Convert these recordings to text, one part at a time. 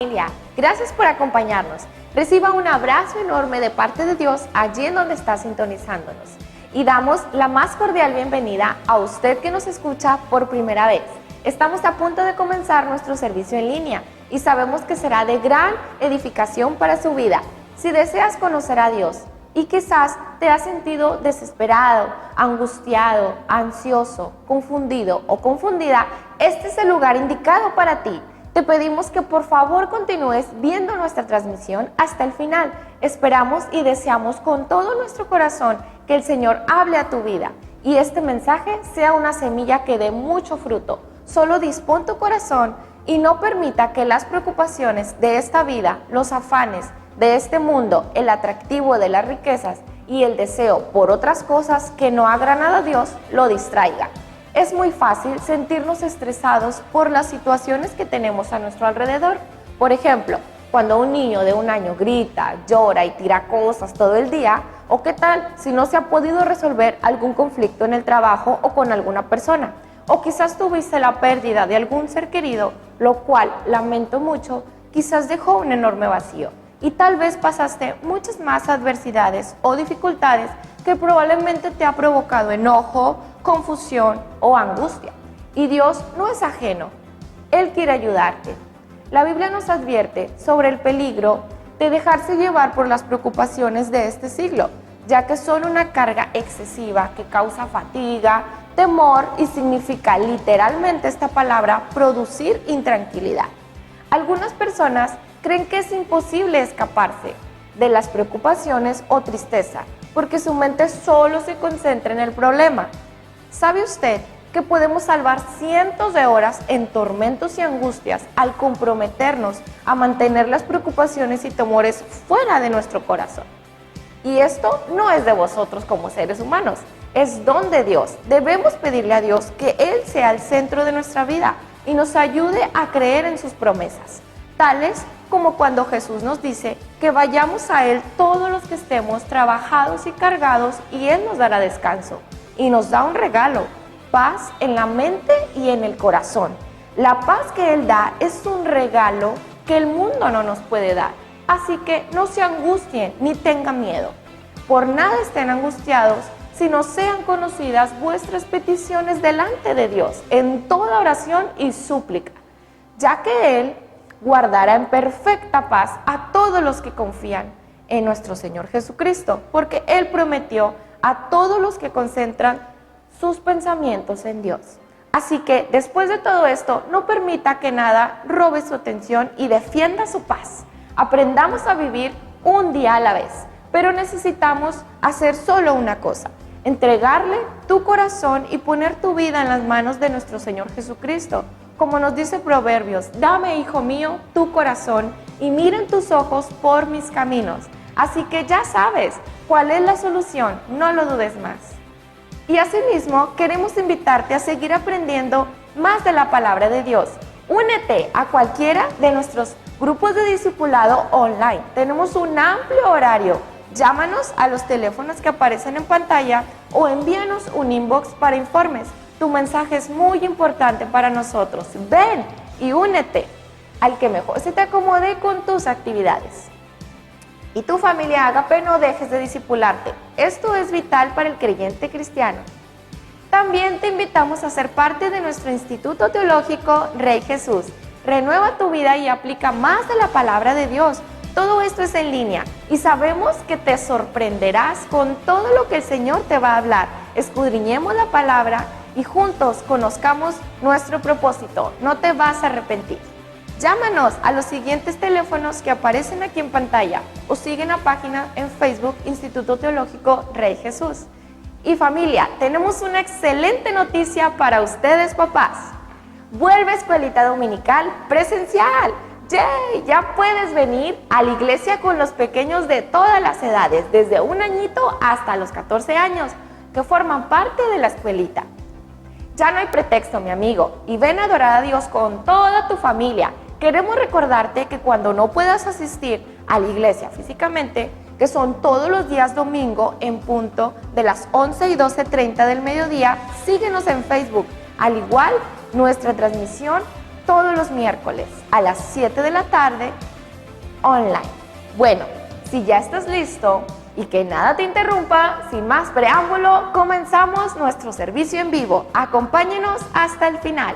Familia, gracias por acompañarnos. Reciba un abrazo enorme de parte de Dios allí en donde está sintonizándonos. Y damos la más cordial bienvenida a usted que nos escucha por primera vez. Estamos a punto de comenzar nuestro servicio en línea y sabemos que será de gran edificación para su vida. Si deseas conocer a Dios y quizás te has sentido desesperado, angustiado, ansioso, confundido o confundida, este es el lugar indicado para ti. Te pedimos que por favor continúes viendo nuestra transmisión hasta el final. Esperamos y deseamos con todo nuestro corazón que el Señor hable a tu vida y este mensaje sea una semilla que dé mucho fruto. Solo dispón tu corazón y no permita que las preocupaciones de esta vida, los afanes de este mundo, el atractivo de las riquezas y el deseo por otras cosas que no agradan a Dios lo distraiga. Es muy fácil sentirnos estresados por las situaciones que tenemos a nuestro alrededor. Por ejemplo, cuando un niño de 1 año grita, llora y tira cosas todo el día, o qué tal si no se ha podido resolver algún conflicto en el trabajo o con alguna persona, o quizás tuviste la pérdida de algún ser querido, lo cual, lamento mucho, quizás dejó un enorme vacío. Y tal vez pasaste muchas más adversidades o dificultades que probablemente te ha provocado enojo, confusión o angustia. Y Dios no es ajeno, Él quiere ayudarte. La Biblia nos advierte sobre el peligro de dejarse llevar por las preocupaciones de este siglo, ya que son una carga excesiva que causa fatiga, temor y significa literalmente esta palabra producir intranquilidad. Algunas personas creen que es imposible escaparse de las preocupaciones o tristeza, porque su mente solo se concentra en el problema. ¿Sabe usted que podemos salvar cientos de horas en tormentos y angustias al comprometernos a mantener las preocupaciones y temores fuera de nuestro corazón? Y esto no es de vosotros como seres humanos, es don de Dios. Debemos pedirle a Dios que Él sea el centro de nuestra vida y nos ayude a creer en sus promesas, tales como cuando Jesús nos dice que vayamos a Él todos los que estemos trabajados y cargados y Él nos dará descanso. Y nos da un regalo, paz en la mente y en el corazón. La paz que Él da es un regalo que el mundo no nos puede dar. Así que no se angustien ni tengan miedo. Por nada estén angustiados, sino sean conocidas vuestras peticiones delante de Dios en toda oración y súplica, ya que Él guardará en perfecta paz a todos los que confían en nuestro Señor Jesucristo, porque Él prometió a todos los que concentran sus pensamientos en Dios. Así que después de todo esto, no permita que nada robe su atención y defienda su paz. Aprendamos a vivir un día a la vez, pero necesitamos hacer solo una cosa: entregarle tu corazón y poner tu vida en las manos de nuestro Señor Jesucristo. Como nos dice Proverbios, dame, hijo mío, tu corazón y miren tus ojos por mis caminos. Así que ya sabes cuál es la solución, no lo dudes más. Y asimismo, queremos invitarte a seguir aprendiendo más de la palabra de Dios. Únete a cualquiera de nuestros grupos de discipulado online. Tenemos un amplio horario. Llámanos a los teléfonos que aparecen en pantalla o envíanos un inbox para informes. Tu mensaje es muy importante para nosotros. Ven y únete al que mejor se te acomode con tus actividades. Y tu familia Ágape, no dejes de discipularte. Esto es vital para el creyente cristiano. También te invitamos a ser parte de nuestro Instituto Teológico Rey Jesús. Renueva tu vida y aplica más de la palabra de Dios. Todo esto es en línea y sabemos que te sorprenderás con todo lo que el Señor te va a hablar. Escudriñemos la palabra y juntos conozcamos nuestro propósito. No te vas a arrepentir. Llámanos a los siguientes teléfonos que aparecen aquí en pantalla o sigue la página en Facebook Instituto Teológico Rey Jesús. Y familia, tenemos una excelente noticia para ustedes, papás. Vuelve Escuelita Dominical presencial. ¡Yay! Ya puedes venir a la iglesia con los pequeños de todas las edades, desde 1 añito hasta los 14 años, que forman parte de la escuelita. Ya no hay pretexto, mi amigo, y ven a adorar a Dios con toda tu familia. Queremos recordarte que cuando no puedas asistir a la iglesia físicamente, que son todos los días domingo en punto de las 11 y 12:30 del mediodía, síguenos en Facebook. Al igual, nuestra transmisión todos los miércoles a las 7 de la tarde online. Bueno, si ya estás listo y que nada te interrumpa, sin más preámbulo, comenzamos nuestro servicio en vivo. Acompáñenos hasta el final.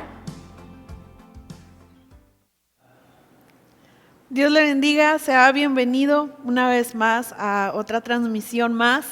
Dios le bendiga, sea bienvenido una vez más a otra transmisión más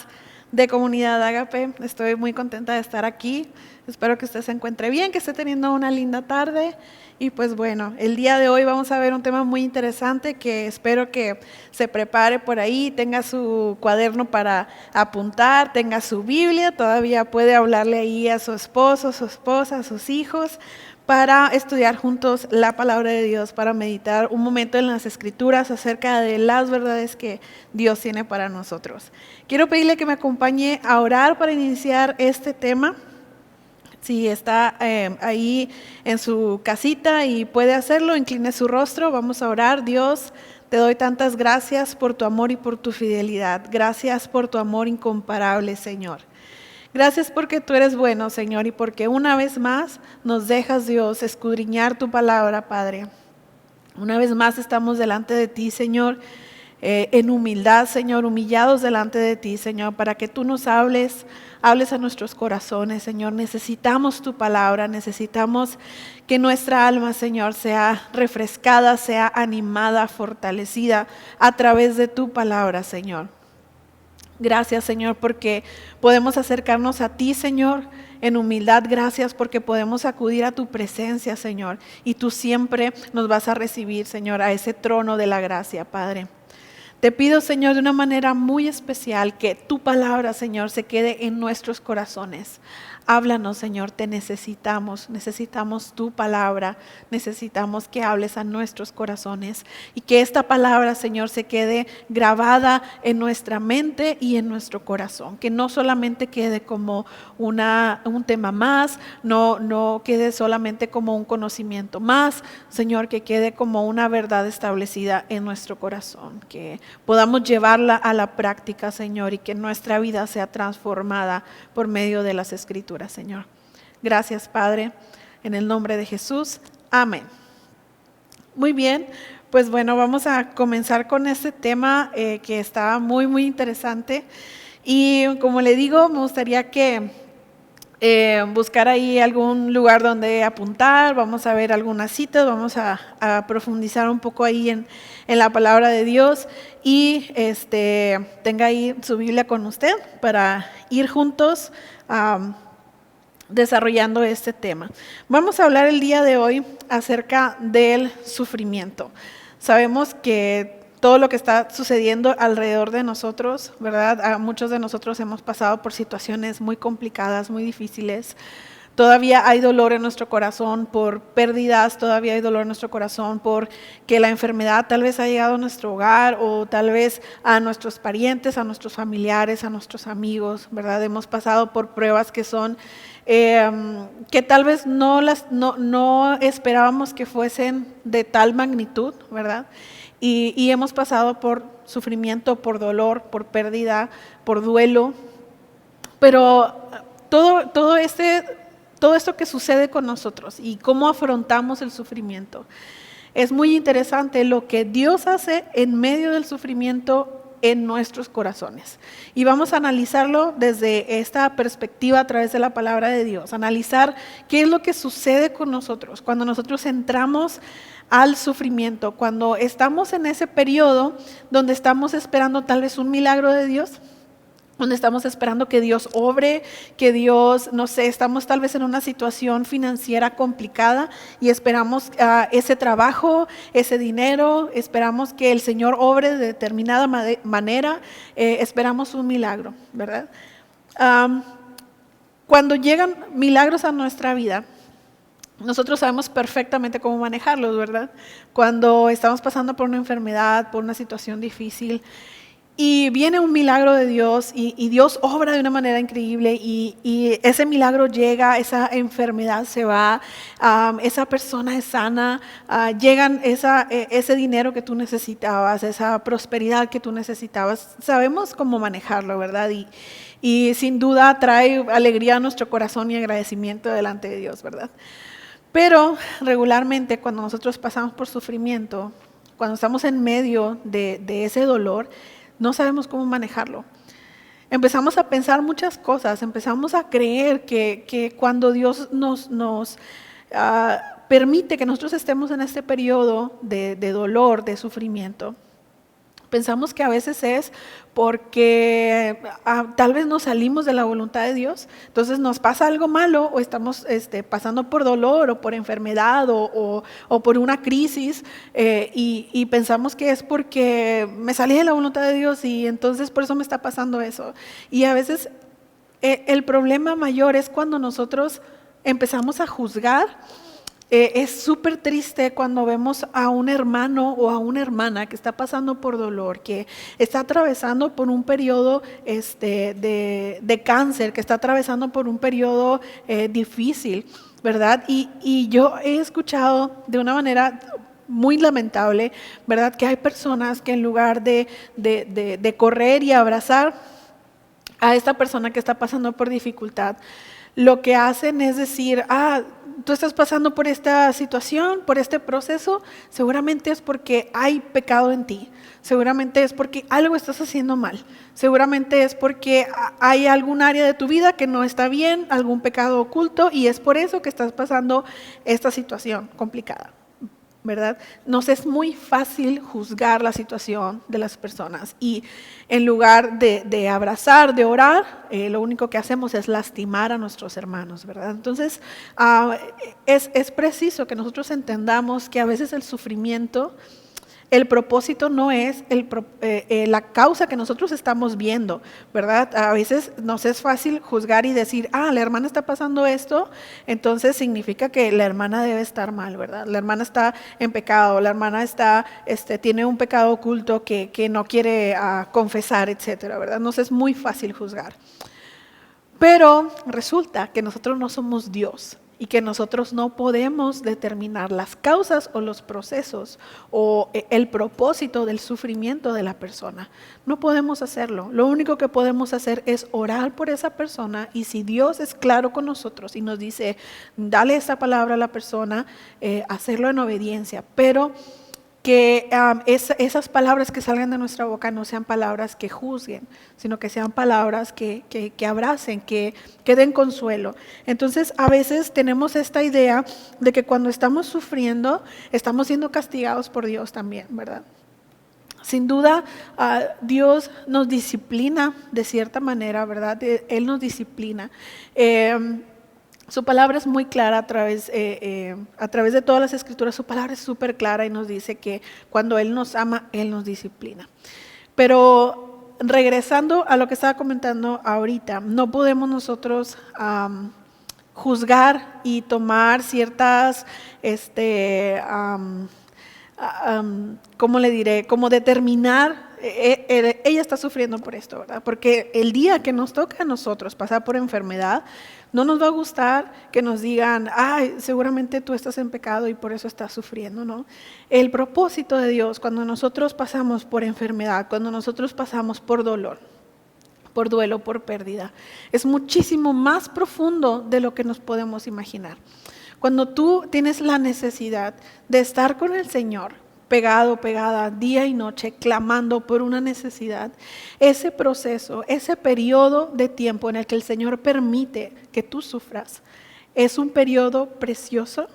de Comunidad Ágape. Estoy muy contenta de estar aquí. Espero que usted se encuentre bien, que esté teniendo una linda tarde. Y pues bueno, el día de hoy vamos a ver un tema muy interesante que espero que se prepare por ahí, tenga su cuaderno para apuntar, tenga su Biblia, todavía puede hablarle ahí a su esposo, su esposa, a sus hijos, para estudiar juntos la palabra de Dios, para meditar un momento en las Escrituras acerca de las verdades que Dios tiene para nosotros. Quiero pedirle que me acompañe a orar para iniciar este tema. Si está ahí en su casita y puede hacerlo, incline su rostro, vamos a orar. Dios, te doy tantas gracias por tu amor y por tu fidelidad. Gracias por tu amor incomparable, Señor. Gracias porque tú eres bueno, Señor, y porque una vez más nos dejas, Dios, escudriñar tu palabra, Padre. Una vez más estamos delante de ti, Señor, en humildad, Señor, humillados delante de ti, Señor, para que tú nos hables a nuestros corazones, Señor. Necesitamos tu palabra, necesitamos que nuestra alma, Señor, sea refrescada, sea animada, fortalecida a través de tu palabra, Señor. Gracias, Señor, porque podemos acercarnos a ti, Señor, en humildad. Gracias porque podemos acudir a tu presencia, Señor, y tú siempre nos vas a recibir, Señor, a ese trono de la gracia, Padre. Te pido, Señor, de una manera muy especial que tu palabra, Señor, se quede en nuestros corazones. Háblanos, Señor, te necesitamos tu palabra, necesitamos que hables a nuestros corazones y que esta palabra, Señor, se quede grabada en nuestra mente y en nuestro corazón, que no solamente quede como un tema más, no quede solamente como un conocimiento más, Señor, que quede como una verdad establecida en nuestro corazón, que podamos llevarla a la práctica, Señor, y que nuestra vida sea transformada por medio de las Escrituras, Señor. Gracias, Padre, en el nombre de Jesús. Amén. Muy bien, pues bueno, vamos a comenzar con este tema que está muy, muy interesante. Y como le digo, me gustaría que buscar ahí algún lugar donde apuntar, vamos a ver algunas citas, vamos a profundizar un poco ahí en la palabra de Dios y tenga ahí su Biblia con usted para ir juntos desarrollando este tema. Vamos a hablar el día de hoy acerca del sufrimiento. Sabemos que todo lo que está sucediendo alrededor de nosotros, ¿verdad? Muchos de nosotros hemos pasado por situaciones muy complicadas, muy difíciles. Todavía hay dolor en nuestro corazón por pérdidas, todavía hay dolor en nuestro corazón por que la enfermedad tal vez ha llegado a nuestro hogar o tal vez a nuestros parientes, a nuestros familiares, a nuestros amigos, ¿verdad? Hemos pasado por pruebas que son que tal vez no esperábamos que fuesen de tal magnitud, ¿verdad? Y hemos pasado por sufrimiento, por dolor, por pérdida, por duelo, pero todo esto que sucede con nosotros y cómo afrontamos el sufrimiento, es muy interesante lo que Dios hace en medio del sufrimiento en nuestros corazones. Y vamos a analizarlo desde esta perspectiva a través de la palabra de Dios, analizar qué es lo que sucede con nosotros cuando nosotros entramos al sufrimiento, cuando estamos en ese periodo donde estamos esperando tal vez un milagro de Dios, donde estamos esperando que Dios obre, que Dios, no sé, estamos tal vez en una situación financiera complicada y esperamos ese trabajo, ese dinero, esperamos que el Señor obre de determinada manera, esperamos un milagro, ¿verdad? Cuando llegan milagros a nuestra vida, nosotros sabemos perfectamente cómo manejarlos, ¿verdad? Cuando estamos pasando por una enfermedad, por una situación difícil, y viene un milagro de Dios y Dios obra de una manera increíble y ese milagro llega, esa enfermedad se va, esa persona es sana, llegan ese dinero que tú necesitabas, esa prosperidad que tú necesitabas. Sabemos cómo manejarlo, ¿verdad? Y sin duda trae alegría a nuestro corazón y agradecimiento delante de Dios, ¿verdad? Pero regularmente cuando nosotros pasamos por sufrimiento, cuando estamos en medio de ese dolor, no sabemos cómo manejarlo. Empezamos a pensar muchas cosas, empezamos a creer que cuando Dios nos permite que nosotros estemos en este periodo de dolor, de sufrimiento, pensamos que a veces es porque tal vez nos salimos de la voluntad de Dios, entonces nos pasa algo malo o estamos pasando por dolor o por enfermedad o por una crisis y pensamos que es porque me salí de la voluntad de Dios y entonces por eso me está pasando eso. Y a veces el problema mayor es cuando nosotros empezamos a juzgar. Es súper triste cuando vemos a un hermano o a una hermana que está pasando por dolor, que está atravesando por un periodo de cáncer, que está atravesando por un periodo difícil, ¿verdad? Y yo he escuchado de una manera muy lamentable, ¿verdad? Que hay personas que en lugar de correr y abrazar a esta persona que está pasando por dificultad, lo que hacen es decir, tú estás pasando por esta situación, por este proceso, seguramente es porque hay pecado en ti, seguramente es porque algo estás haciendo mal, seguramente es porque hay algún área de tu vida que no está bien, algún pecado oculto y es por eso que estás pasando esta situación complicada, ¿verdad? Nos es muy fácil juzgar la situación de las personas y en lugar de abrazar, de orar, lo único que hacemos es lastimar a nuestros hermanos, ¿verdad? Entonces, es preciso que nosotros entendamos que a veces el sufrimiento, el propósito no es la causa que nosotros estamos viendo, ¿verdad? A veces nos es fácil juzgar y decir, la hermana está pasando esto, entonces significa que la hermana debe estar mal, ¿verdad? La hermana está en pecado, la hermana tiene un pecado oculto que no quiere confesar, etcétera, ¿verdad? Nos es muy fácil juzgar. Pero resulta que nosotros no somos Dios y que nosotros no podemos determinar las causas o los procesos o el propósito del sufrimiento de la persona. No podemos hacerlo. Lo único que podemos hacer es orar por esa persona y si Dios es claro con nosotros y nos dice, dale esa palabra a la persona, hacerlo en obediencia. Pero que esas palabras que salgan de nuestra boca no sean palabras que juzguen, sino que sean palabras que abracen, que den consuelo. Entonces, a veces tenemos esta idea de que cuando estamos sufriendo, estamos siendo castigados por Dios también, ¿verdad? Sin duda, Dios nos disciplina de cierta manera, ¿verdad? Él nos disciplina. Su palabra es muy clara a través de todas las escrituras, su palabra es súper clara y nos dice que cuando Él nos ama, Él nos disciplina. Pero regresando a lo que estaba comentando ahorita, no podemos nosotros juzgar y tomar ciertas, ¿cómo le diré? Como determinar, ella está sufriendo por esto, ¿verdad? Porque el día que nos toca a nosotros pasar por enfermedad, no nos va a gustar que nos digan, seguramente tú estás en pecado y por eso estás sufriendo, ¿no? El propósito de Dios cuando nosotros pasamos por enfermedad, cuando nosotros pasamos por dolor, por duelo, por pérdida, es muchísimo más profundo de lo que nos podemos imaginar. Cuando tú tienes la necesidad de estar con el Señor, pegado, pegada, día y noche, clamando por una necesidad, ese proceso, ese periodo de tiempo en el que el Señor permite que tú sufras, es un periodo precioso,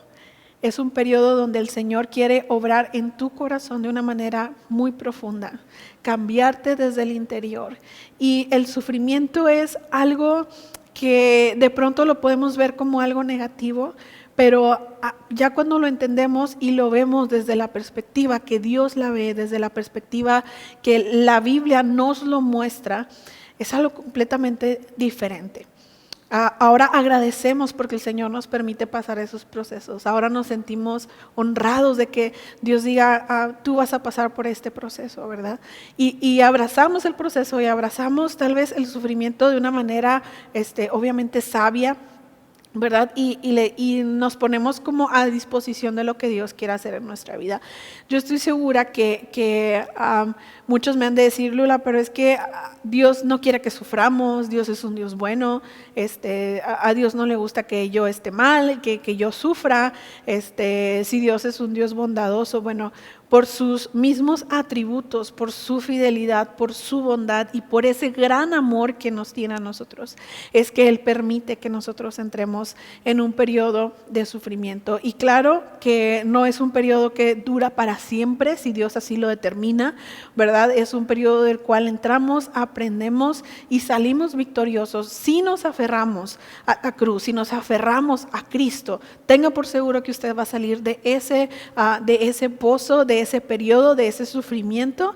es un periodo donde el Señor quiere obrar en tu corazón de una manera muy profunda, cambiarte desde el interior. Y el sufrimiento es algo que de pronto lo podemos ver como algo negativo, pero ya cuando lo entendemos y lo vemos desde la perspectiva que Dios la ve, desde la perspectiva que la Biblia nos lo muestra, es algo completamente diferente. Ahora agradecemos porque el Señor nos permite pasar esos procesos. Ahora nos sentimos honrados de que Dios diga, tú vas a pasar por este proceso, ¿verdad? Y abrazamos el proceso y abrazamos tal vez el sufrimiento de una manera obviamente sabia, ¿verdad? Y nos ponemos como a disposición de lo que Dios quiere hacer en nuestra vida. Yo estoy segura que muchos me han de decir, Lula, pero es que Dios no quiere que suframos, Dios es un Dios bueno, a Dios no le gusta que yo esté mal, que yo sufra, si Dios es un Dios bondadoso. Bueno, por sus mismos atributos, por su fidelidad, por su bondad y por ese gran amor que nos tiene a nosotros, es que Él permite que nosotros entremos en un periodo de sufrimiento. Y claro que no es un periodo que dura para siempre, si Dios así lo determina, ¿verdad? Es un periodo del cual entramos, aprendemos y salimos victoriosos si nos aferramos a la cruz, si nos aferramos a Cristo. Tenga por seguro que usted va a salir de ese pozo, de ese periodo, de ese sufrimiento.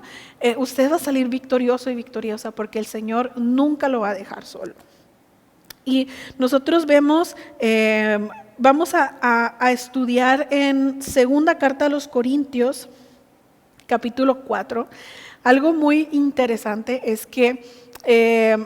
Usted va a salir victorioso y victoriosa porque el Señor nunca lo va a dejar solo. Y nosotros vemos, vamos a estudiar en segunda carta a los Corintios, capítulo 4. Algo muy interesante es que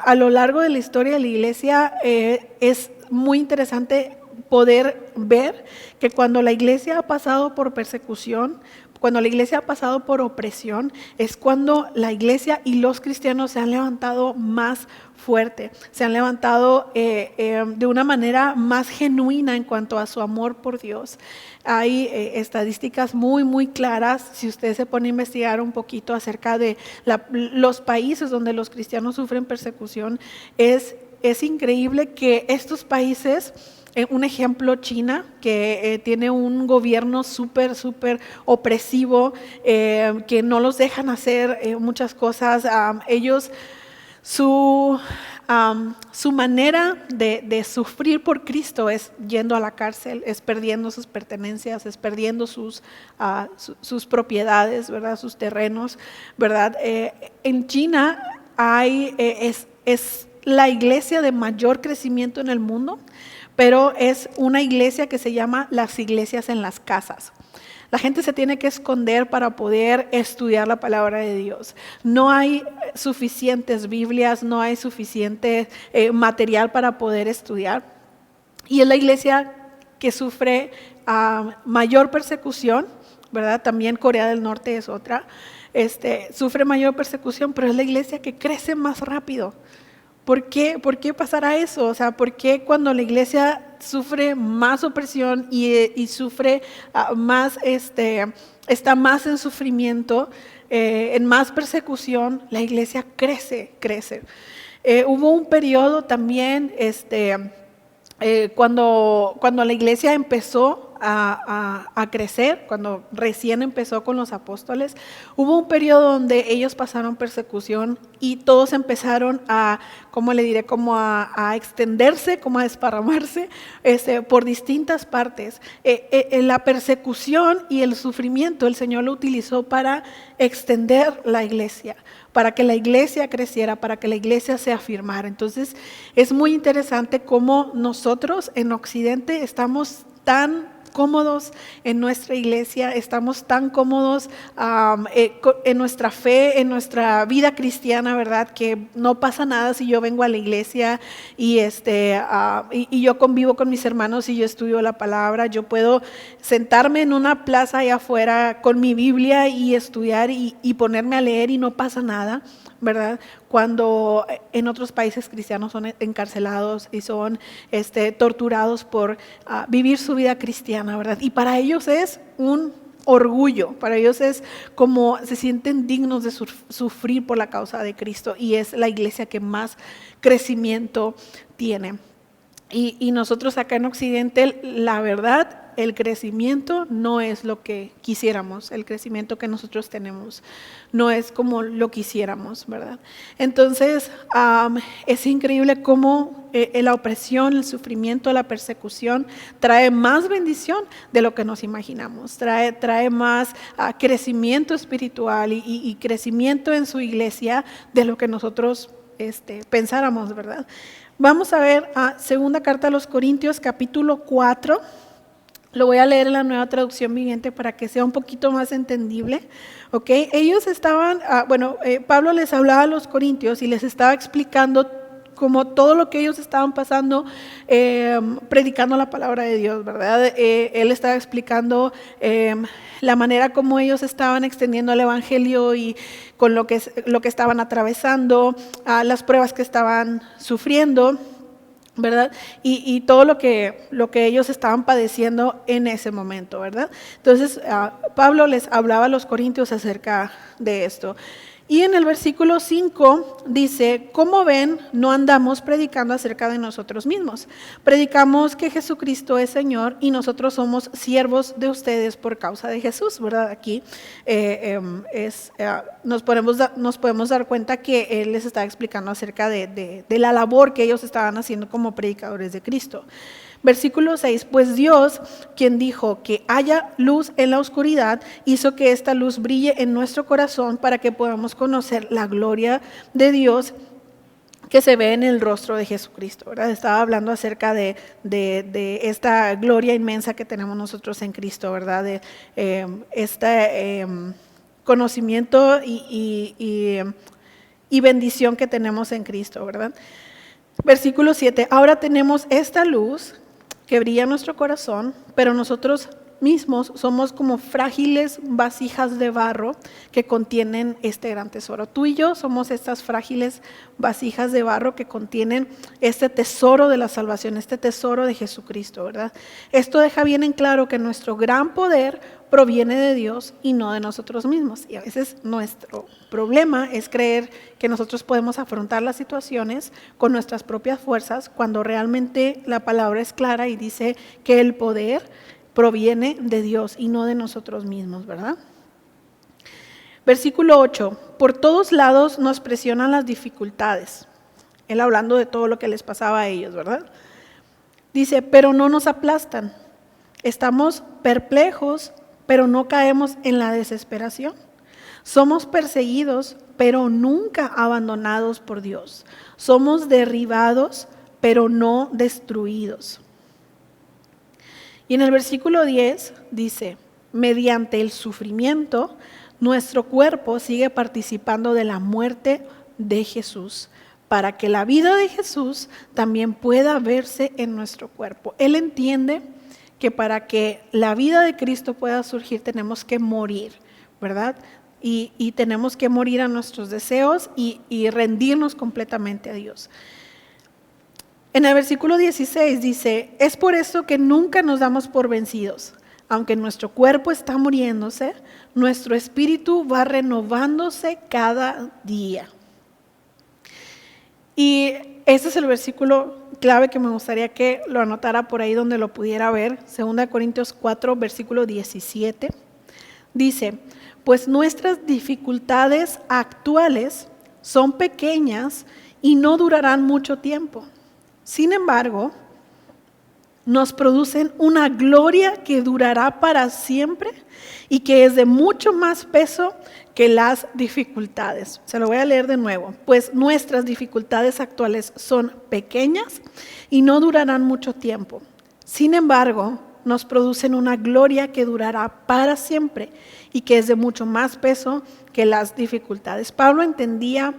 a lo largo de la historia de la iglesia es muy interesante poder ver que cuando la iglesia ha pasado por persecución, cuando la iglesia ha pasado por opresión, es cuando la iglesia y los cristianos se han levantado más fuerte, se han levantado de una manera más genuina en cuanto a su amor por Dios. Hay estadísticas muy, muy claras, si usted se pone a investigar un poquito acerca de los países donde los cristianos sufren persecución, es increíble que estos países... Un ejemplo, China, que tiene un gobierno súper opresivo, que no los dejan hacer muchas cosas. Ellos, su manera de sufrir por Cristo es yendo a la cárcel, es perdiendo sus pertenencias, es perdiendo sus propiedades, ¿verdad? Sus terrenos, ¿verdad? En China es la iglesia de mayor crecimiento en el mundo, pero es una iglesia que se llama las iglesias en las casas. La gente se tiene que esconder para poder estudiar la palabra de Dios. No hay suficientes Biblias, no hay suficiente material para poder estudiar. Y es la iglesia que sufre mayor persecución, ¿verdad? También Corea del Norte es otra. Sufre mayor persecución, pero es la iglesia que crece más rápido. ¿Por qué pasará eso? O sea, ¿por qué cuando la iglesia sufre más opresión y sufre más, está más en sufrimiento, en más persecución, la iglesia crece? Hubo un periodo también, cuando la iglesia empezó a crecer, cuando recién empezó con los apóstoles, hubo un periodo donde ellos pasaron persecución y todos empezaron a extenderse, como a desparramarse por distintas partes. La persecución y el sufrimiento el Señor lo utilizó para extender la iglesia, para que la iglesia creciera, para que la iglesia se afirmara. Entonces es muy interesante cómo nosotros en Occidente estamos tan cómodos en nuestra iglesia, estamos tan cómodos en nuestra fe, en nuestra vida cristiana, ¿verdad? Que no pasa nada si yo vengo a la iglesia y yo convivo con mis hermanos y yo estudio la palabra. Yo puedo sentarme en una plaza allá afuera con mi Biblia y estudiar y ponerme a leer y no pasa nada, ¿verdad? Cuando en otros países cristianos son encarcelados y son torturados por vivir su vida cristiana, ¿verdad? Y para ellos es un orgullo, para ellos es como se sienten dignos de sufrir por la causa de Cristo, y es la iglesia que más crecimiento tiene. Y nosotros acá en Occidente, la verdad, el crecimiento no es lo que quisiéramos, el crecimiento que nosotros tenemos no es como lo quisiéramos, ¿verdad? Entonces, es increíble cómo la opresión, el sufrimiento, la persecución trae más bendición de lo que nos imaginamos, trae más crecimiento espiritual y crecimiento en su iglesia de lo que nosotros pensáramos, ¿verdad? Vamos a ver segunda carta a los Corintios, capítulo 4. Lo voy a leer en la Nueva Traducción Viviente para que sea un poquito más entendible, ¿ok? Ellos estaban, Pablo les hablaba a los corintios y les estaba explicando como todo lo que ellos estaban pasando, predicando la palabra de Dios, ¿verdad? Él estaba explicando la manera como ellos estaban extendiendo el evangelio y con lo que estaban atravesando, las pruebas que estaban sufriendo, ¿verdad? Y todo lo que ellos estaban padeciendo en ese momento, ¿verdad? Entonces, Pablo les hablaba a los corintios acerca de esto. Y en el versículo 5 dice, como ven, no andamos predicando acerca de nosotros mismos. Predicamos que Jesucristo es Señor y nosotros somos siervos de ustedes por causa de Jesús, ¿verdad? Aquí nos podemos dar cuenta que Él les está explicando acerca de la labor que ellos estaban haciendo como predicadores de Cristo. Versículo 6, pues Dios, quien dijo que haya luz en la oscuridad, hizo que esta luz brille en nuestro corazón para que podamos conocer la gloria de Dios que se ve en el rostro de Jesucristo, ¿verdad? Estaba hablando acerca de esta gloria inmensa que tenemos nosotros en Cristo, ¿verdad? De este conocimiento y bendición que tenemos en Cristo, ¿verdad? Versículo 7, ahora tenemos esta luz que brilla en nuestro corazón, pero nosotros mismos somos como frágiles vasijas de barro que contienen este gran tesoro. Tú y yo somos estas frágiles vasijas de barro que contienen este tesoro de la salvación, este tesoro de Jesucristo, ¿verdad? Esto deja bien en claro que nuestro gran poder proviene de Dios y no de nosotros mismos. Y a veces nuestro problema es creer que nosotros podemos afrontar las situaciones con nuestras propias fuerzas, cuando realmente la palabra es clara y dice que el poder proviene de Dios y no de nosotros mismos, ¿verdad? Versículo 8, por todos lados nos presionan las dificultades. Él hablando de todo lo que les pasaba a ellos, ¿verdad? Dice, pero no nos aplastan. Estamos perplejos, pero no caemos en la desesperación. Somos perseguidos, pero nunca abandonados por Dios. Somos derribados, pero no destruidos. Y en el versículo 10 dice, mediante el sufrimiento, nuestro cuerpo sigue participando de la muerte de Jesús, para que la vida de Jesús también pueda verse en nuestro cuerpo. Él entiende que para que la vida de Cristo pueda surgir tenemos que morir, ¿verdad? Y tenemos que morir a nuestros deseos y rendirnos completamente a Dios. En el versículo 16 dice, es por eso que nunca nos damos por vencidos. Aunque nuestro cuerpo está muriéndose, nuestro espíritu va renovándose cada día. Y ese es el versículo clave que me gustaría que lo anotara por ahí donde lo pudiera ver. 2 Corintios 4, versículo 17. Dice, pues nuestras dificultades actuales son pequeñas y no durarán mucho tiempo. Sin embargo, nos producen una gloria que durará para siempre y que es de mucho más peso que las dificultades. Se lo voy a leer de nuevo. Pues nuestras dificultades actuales son pequeñas y no durarán mucho tiempo. Sin embargo, nos producen una gloria que durará para siempre y que es de mucho más peso que las dificultades. Pablo entendía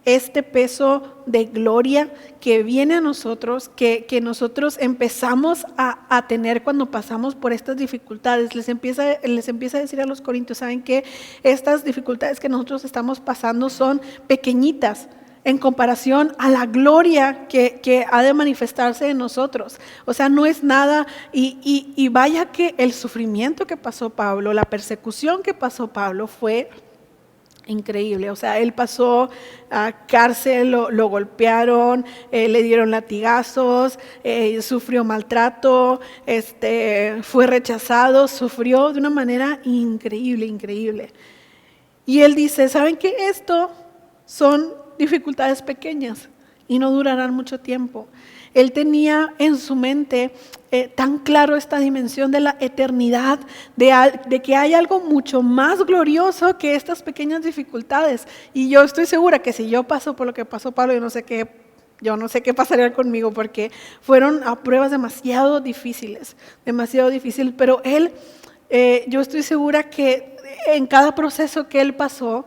este peso de gloria que viene a nosotros, que nosotros empezamos a tener cuando pasamos por estas dificultades. Les empieza a decir a los corintios, ¿saben qué? Estas dificultades que nosotros estamos pasando son pequeñitas en comparación a la gloria que ha de manifestarse en nosotros. O sea, no es nada, y vaya que el sufrimiento que pasó Pablo, la persecución que pasó Pablo fue increíble. O sea, él pasó a cárcel, lo golpearon, le dieron latigazos, sufrió maltrato, fue rechazado, sufrió de una manera increíble. Y él dice, ¿saben qué? Esto son dificultades pequeñas y no durarán mucho tiempo. Él tenía en su mente tan claro esta dimensión de la eternidad, de que hay algo mucho más glorioso que estas pequeñas dificultades. Y yo estoy segura que si yo paso por lo que pasó Pablo, yo no sé qué pasaría conmigo, porque fueron pruebas demasiado difíciles, pero él, yo estoy segura que en cada proceso que él pasó,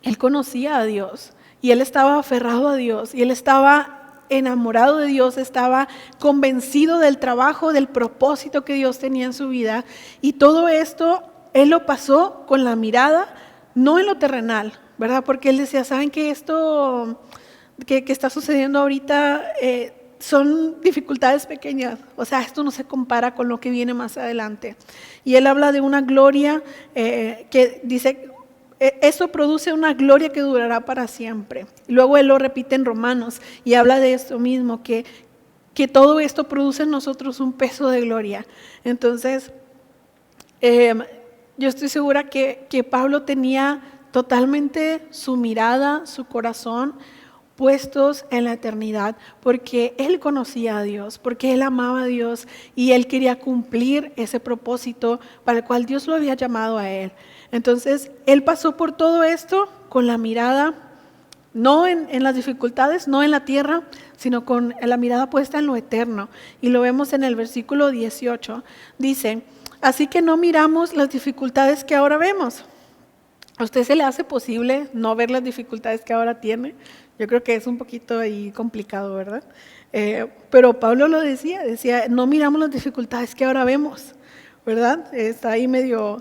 él conocía a Dios. Y él estaba aferrado a Dios, y él estaba enamorado de Dios, estaba convencido del trabajo, del propósito que Dios tenía en su vida. Y todo esto él lo pasó con la mirada, no en lo terrenal, ¿verdad? Porque él decía, ¿saben qué? Esto que está sucediendo ahorita son dificultades pequeñas, o sea, esto no se compara con lo que viene más adelante. Y él habla de una gloria que dice, eso produce una gloria que durará para siempre. Luego él lo repite en Romanos y habla de esto mismo, que todo esto produce en nosotros un peso de gloria. Entonces, yo estoy segura que Pablo tenía totalmente su mirada, su corazón puestos en la eternidad, porque él conocía a Dios, porque él amaba a Dios y él quería cumplir ese propósito para el cual Dios lo había llamado a él. Entonces, él pasó por todo esto con la mirada, no en las dificultades, no en la tierra, sino con la mirada puesta en lo eterno. Y lo vemos en el versículo 18. Dice, así que no miramos las dificultades que ahora vemos. ¿A usted se le hace posible no ver las dificultades que ahora tiene? Yo creo que es un poquito ahí complicado, ¿verdad? Pero Pablo lo decía, no miramos las dificultades que ahora vemos, ¿verdad? Está ahí medio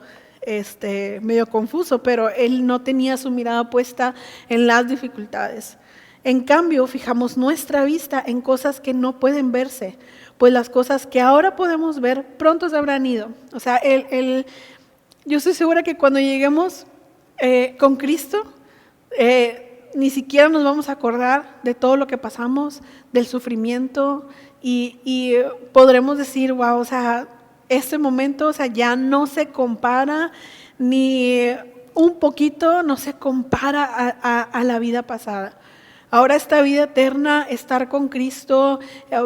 confuso, pero él no tenía su mirada puesta en las dificultades. En cambio, fijamos nuestra vista en cosas que no pueden verse, pues las cosas que ahora podemos ver pronto se habrán ido. O sea, yo estoy segura que cuando lleguemos con Cristo, ni siquiera nos vamos a acordar de todo lo que pasamos, del sufrimiento, y podremos decir, wow, o sea, este momento, o sea, ya no se compara, ni un poquito no se compara a la vida pasada. Ahora esta vida eterna, estar con Cristo,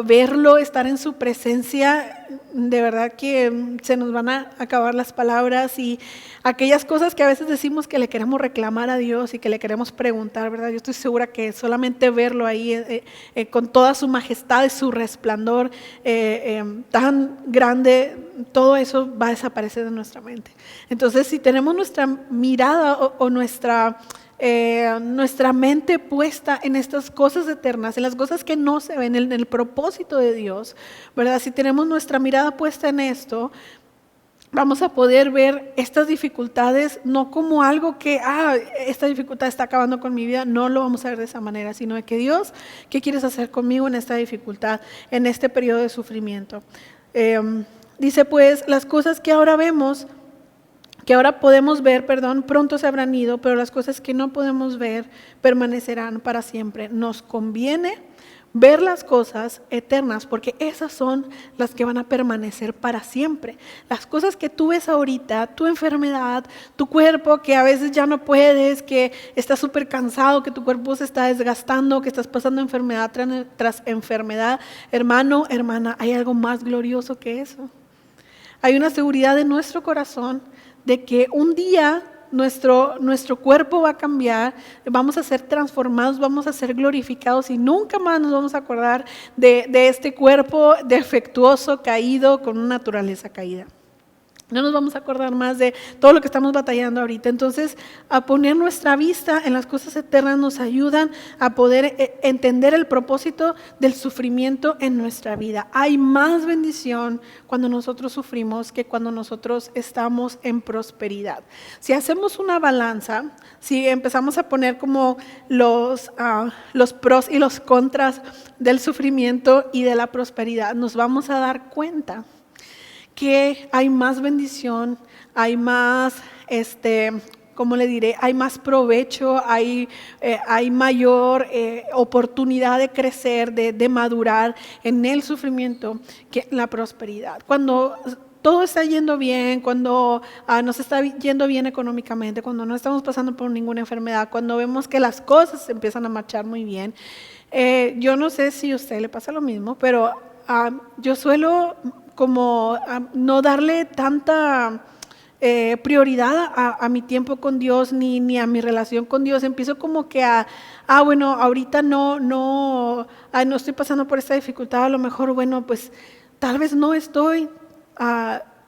verlo, estar en su presencia, de verdad que se nos van a acabar las palabras y aquellas cosas que a veces decimos que le queremos reclamar a Dios y que le queremos preguntar, ¿verdad? Yo estoy segura que solamente verlo ahí con toda su majestad y su resplandor tan grande, todo eso va a desaparecer de nuestra mente. Entonces, si tenemos nuestra mirada o nuestra mente puesta en estas cosas eternas, en las cosas que no se ven, en el propósito de Dios, ¿verdad? Si tenemos nuestra mirada puesta en esto, vamos a poder ver estas dificultades no como algo que, esta dificultad está acabando con mi vida, no lo vamos a ver de esa manera, sino de que Dios, ¿qué quieres hacer conmigo en esta dificultad, en este periodo de sufrimiento? Dice pues, las cosas que ahora vemos, que ahora podemos ver, pronto se habrán ido, pero las cosas que no podemos ver permanecerán para siempre. Nos conviene ver las cosas eternas, porque esas son las que van a permanecer para siempre. Las cosas que tú ves ahorita, tu enfermedad, tu cuerpo que a veces ya no puedes, que estás súper cansado, que tu cuerpo se está desgastando, que estás pasando enfermedad tras enfermedad, hermano, hermana, hay algo más glorioso que eso. Hay una seguridad en nuestro corazón de que un día nuestro cuerpo va a cambiar, vamos a ser transformados, vamos a ser glorificados y nunca más nos vamos a acordar de este cuerpo defectuoso, caído, con una naturaleza caída. No nos vamos a acordar más de todo lo que estamos batallando ahorita. Entonces, a poner nuestra vista en las cosas eternas nos ayudan a poder entender el propósito del sufrimiento en nuestra vida. Hay más bendición cuando nosotros sufrimos que cuando nosotros estamos en prosperidad. Si hacemos una balanza, si empezamos a poner como los pros y los contras del sufrimiento y de la prosperidad, nos vamos a dar cuenta que hay más bendición, hay más, ¿cómo le diré? Hay más provecho, hay mayor oportunidad de crecer, de madurar en el sufrimiento que en la prosperidad. Cuando todo está yendo bien, cuando nos está yendo bien económicamente, cuando no estamos pasando por ninguna enfermedad, cuando vemos que las cosas empiezan a marchar muy bien, yo no sé si a usted le pasa lo mismo, pero yo suelo como no darle tanta prioridad a mi tiempo con Dios ni a mi relación con Dios. Empiezo como que bueno, ahorita no estoy pasando por esta dificultad, a lo mejor, bueno, pues tal vez no estoy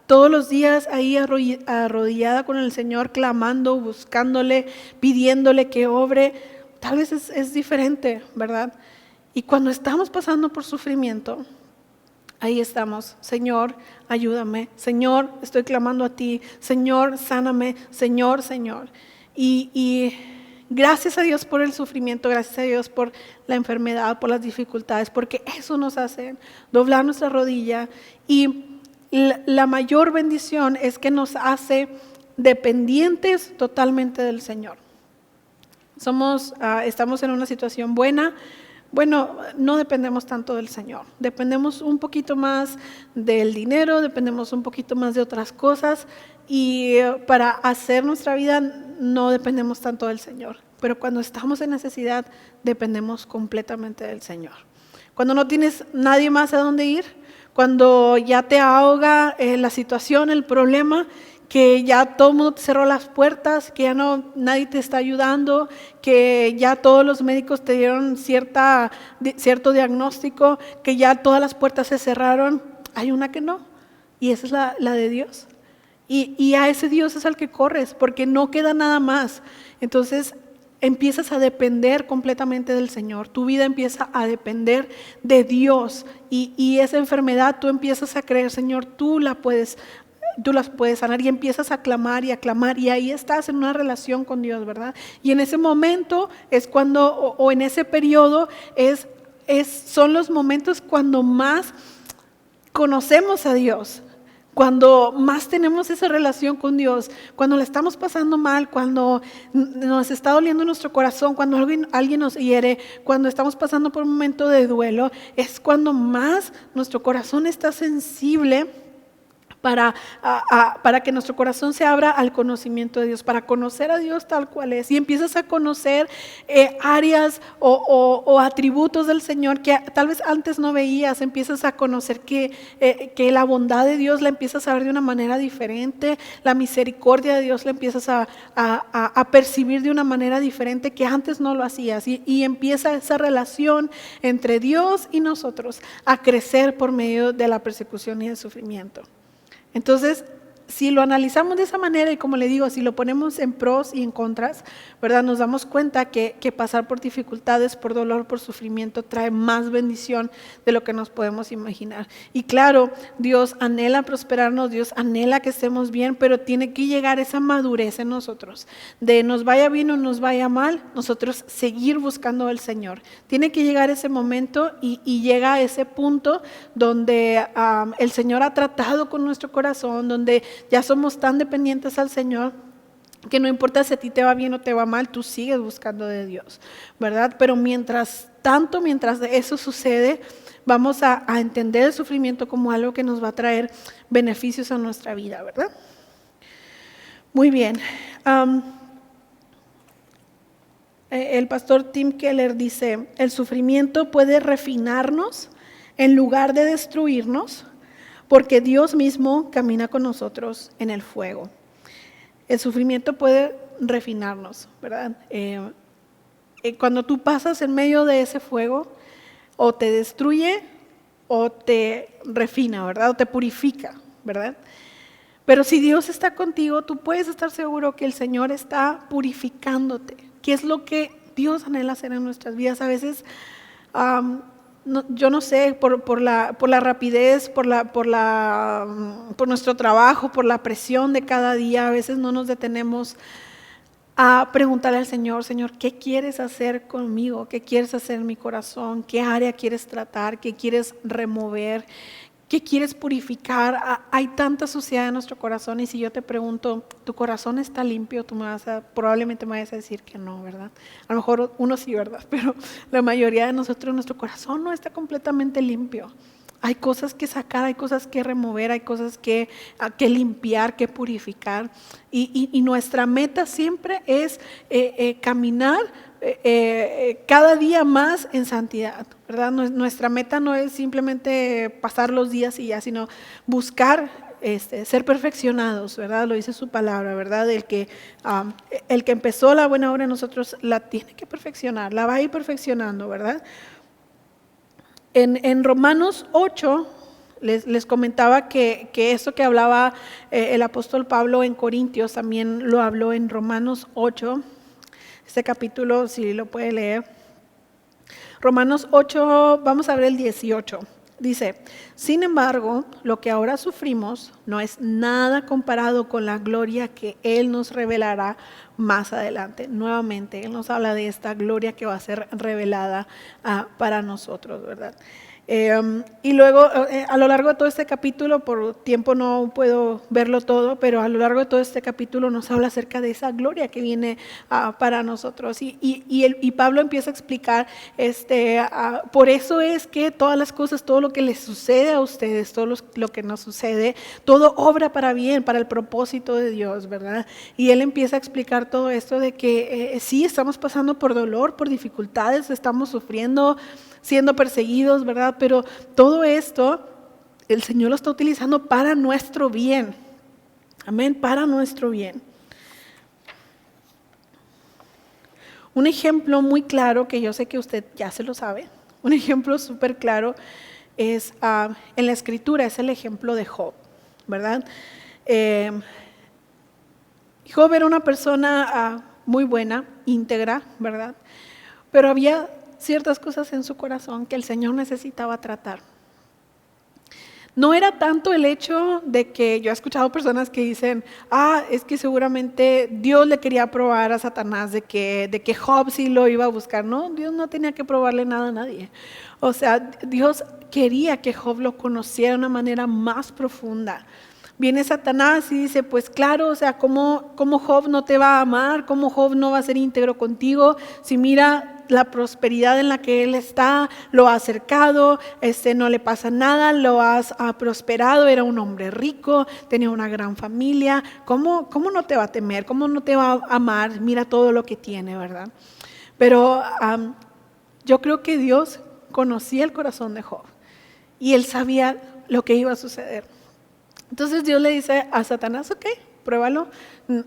todos los días ahí arrodillada con el Señor, clamando, buscándole, pidiéndole que obre. tal vez es diferente, ¿verdad? Y cuando estamos pasando por sufrimiento, ahí estamos: Señor, ayúdame. Señor, estoy clamando a ti. Señor, sáname. Señor, Señor. Y gracias a Dios por el sufrimiento, gracias a Dios por la enfermedad, por las dificultades, porque eso nos hace doblar nuestra rodilla. Y la mayor bendición es que nos hace dependientes totalmente del Señor. Estamos en una situación buena. Bueno, no dependemos tanto del Señor, dependemos un poquito más del dinero, dependemos un poquito más de otras cosas, y para hacer nuestra vida no dependemos tanto del Señor. Pero cuando estamos en necesidad, dependemos completamente del Señor. Cuando no tienes nadie más a dónde ir, cuando ya te ahoga la situación, el problema, que ya todo el mundo te cerró las puertas, que ya nadie te está ayudando, que ya todos los médicos te dieron cierto diagnóstico, que ya todas las puertas se cerraron. Hay una que no, y esa es la de Dios. Y a ese Dios es al que corres, porque no queda nada más. Entonces empiezas a depender completamente del Señor. Tu vida empieza a depender de Dios, y esa enfermedad tú empiezas a creer: Señor, tú las puedes sanar, y empiezas a clamar, y ahí estás en una relación con Dios, ¿verdad? Y en ese momento es cuando, o en ese periodo son los momentos cuando más conocemos a Dios, cuando más tenemos esa relación con Dios, cuando la estamos pasando mal, cuando nos está doliendo nuestro corazón, cuando alguien nos hiere, cuando estamos pasando por un momento de duelo, es cuando más nuestro corazón está sensible para que nuestro corazón se abra al conocimiento de Dios, para conocer a Dios tal cual es. Y empiezas a conocer áreas o atributos del Señor que tal vez antes no veías. Empiezas a conocer que la bondad de Dios la empiezas a ver de una manera diferente, la misericordia de Dios la empiezas a percibir de una manera diferente que antes no lo hacías, y empieza esa relación entre Dios y nosotros a crecer por medio de la persecución y el sufrimiento. Entonces, si lo analizamos de esa manera, y como le digo, si lo ponemos en pros y en contras, ¿verdad? Nos damos cuenta que pasar por dificultades, por dolor, por sufrimiento, trae más bendición de lo que nos podemos imaginar. Y claro, Dios anhela prosperarnos, Dios anhela que estemos bien, pero tiene que llegar esa madurez en nosotros, de nos vaya bien o nos vaya mal, nosotros seguir buscando al Señor. Tiene que llegar ese momento, y llega a ese punto donde el Señor ha tratado con nuestro corazón, donde ya somos tan dependientes al Señor que no importa si a ti te va bien o te va mal, tú sigues buscando de Dios, ¿verdad? Pero mientras eso sucede, vamos a entender el sufrimiento como algo que nos va a traer beneficios a nuestra vida, ¿verdad? Muy bien. El pastor Tim Keller dice: el sufrimiento puede refinarnos en lugar de destruirnos, porque Dios mismo camina con nosotros en el fuego. El sufrimiento puede refinarnos, ¿verdad? Cuando tú pasas en medio de ese fuego, o te destruye o te refina, ¿verdad? O te purifica, ¿verdad? Pero si Dios está contigo, tú puedes estar seguro que el Señor está purificándote, que es lo que Dios anhela hacer en nuestras vidas. A veces yo no sé, por la rapidez, por nuestro trabajo, por la presión de cada día, a veces no nos detenemos a preguntarle al Señor: Señor, ¿qué quieres hacer conmigo? ¿Qué quieres hacer en mi corazón? ¿Qué área quieres tratar? ¿Qué quieres remover? ¿Qué quieres purificar? Hay tanta suciedad en nuestro corazón, y si yo te pregunto, ¿tu corazón está limpio? Probablemente me vayas a decir que no, ¿verdad? A lo mejor uno sí, ¿verdad? Pero la mayoría de nosotros, nuestro corazón no está completamente limpio. Hay cosas que sacar, hay cosas que remover, hay cosas que limpiar, que purificar. Y nuestra meta siempre es caminar cada día más en santidad, ¿verdad? Nuestra meta no es simplemente pasar los días y ya, sino buscar ser perfeccionados, ¿verdad? Lo dice su palabra, ¿verdad? El que empezó la buena obra en nosotros la tiene que perfeccionar, la va a ir perfeccionando, ¿verdad? En Romanos 8 les comentaba que eso que hablaba el apóstol Pablo en Corintios también lo habló en Romanos 8. Este capítulo, si lo puede leer. Romanos 8, vamos a ver el 18. Dice, sin embargo, lo que ahora sufrimos no es nada comparado con la gloria que Él nos revelará más adelante. Nuevamente, Él nos habla de esta gloria que va a ser revelada para nosotros, ¿verdad? Y luego, a lo largo de todo este capítulo, por tiempo no puedo verlo todo, pero a lo largo de todo este capítulo nos habla acerca de esa gloria que viene para nosotros. Y Pablo empieza a explicar, por eso es que todas las cosas, todo lo que les sucede a ustedes, todo lo que nos sucede, todo obra para bien, para el propósito de Dios, ¿verdad? Y él empieza a explicar todo esto de que sí, estamos pasando por dolor, por dificultades, estamos sufriendo, siendo perseguidos, ¿verdad? Pero todo esto, el Señor lo está utilizando para nuestro bien. Amén, para nuestro bien. Un ejemplo muy claro, que yo sé que usted ya se lo sabe, un ejemplo súper claro es en la Escritura, es el ejemplo de Job, ¿verdad? Job era una persona muy buena, íntegra, ¿verdad? Pero había ciertas cosas en su corazón que el Señor necesitaba tratar. No era tanto el hecho de que yo he escuchado personas que dicen, es que seguramente Dios le quería probar a Satanás de que Job sí lo iba a buscar. No, Dios no tenía que probarle nada a nadie. O sea, Dios quería que Job lo conociera de una manera más profunda. Viene Satanás y dice, pues claro, o sea, ¿cómo Job no te va a amar? ¿Cómo Job no va a ser íntegro contigo? Si mira la prosperidad en la que él está, lo ha acercado, no le pasa nada, lo has prosperado, era un hombre rico, tenía una gran familia, ¿cómo no te va a temer? ¿Cómo no te va a amar? Mira todo lo que tiene, ¿verdad? Pero yo creo que Dios conocía el corazón de Job y él sabía lo que iba a suceder. Entonces Dios le dice a Satanás, ok, pruébalo,